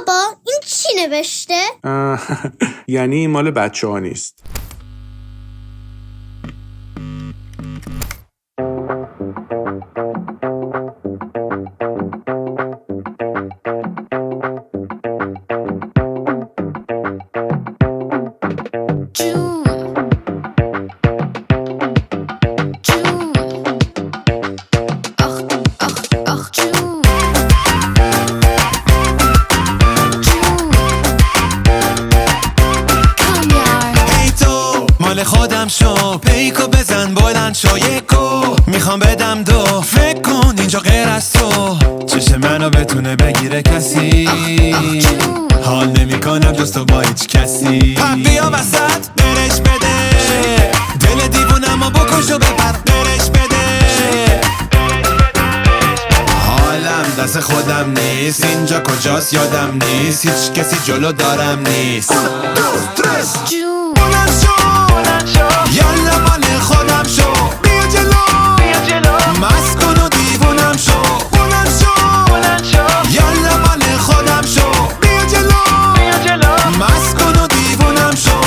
بابا این چی نوشته؟ یعنی این مال بچه ها نیست. خودم شو پیکو بزن بلند شو یکو میخوام بدم دو فکر کن اینجا غیر از تو چشم منو بتونه بگیره کسی حال نمی کنم جز تو با هیچ کسی بیا وسط برش بده دل دیوونمو بکش و ببر برش بده حالم دست خودم نیست اینجا کجاست یادم نیست هیچ کسی جلو دارم نیست بلند شو یالا مال خودم شو بیا جلو مست کن و دیوونم شو بلند شو یالا مال خودم شو بیا جلو مست کن و دیوونم شو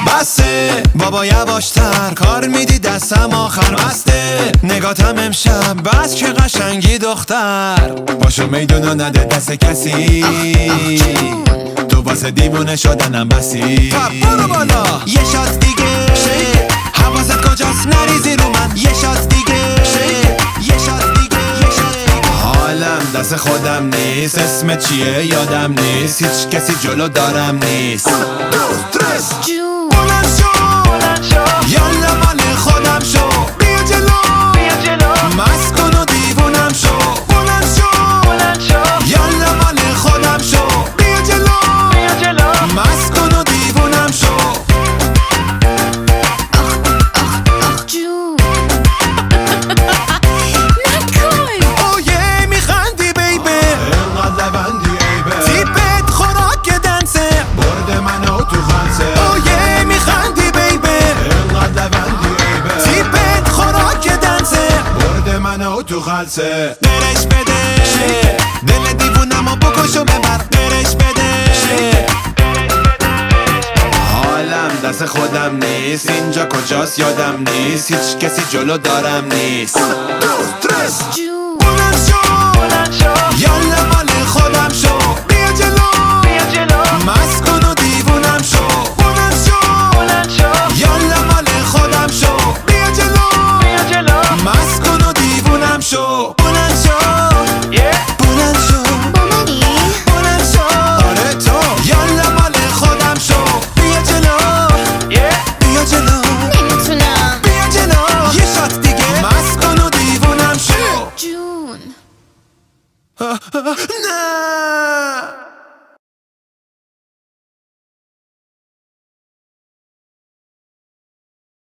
بسه بابا یواشتر کار میدی دستم آخر مسته نگاتم امشب بس که قشنگی دختر باشو میدونو نده دست کسی تو واسه دیوونه شدنم بسی برو بالا یه شات دیگه حواست کجاست نریزی رو من یه شات دیگه یه شات دیگه حالم دست خودم نیست اسم چیه یادم نیست هیچ کسی جلو دارم نیست بلند شو یالا مال خودم شو بیا جلو مست کن و دیوونم شو بلند شو یالا مال خودم شو بیا جلو مست کن و دیوونم شو اوه میخندی بیبه اینقدر لبندی ایبه تیپت خوراک دنسه برد منو تو خلصه اوه میخندی بیبه اینقدر لبندی ایبه تیپت خوراک دنسه برد منو تو خلصه برش بده دل دیوونمو بکش و ببر برش بده حالم دست خودم نیست اینجا کجاست یادم نیست هیچ کسی جلو دارم نیست بلند شو یالا مال خودم شو بیا جلو مست کن و دیوونم شو بلند شو یالا مال خودم شو بیا جلو مست کن و دیوونم شو بلند شو بلند شو آره تو یالا مال خودم شو بیا جلو نمیتونم بیا جلو یه شات دیگه مست کن و دیوونم شو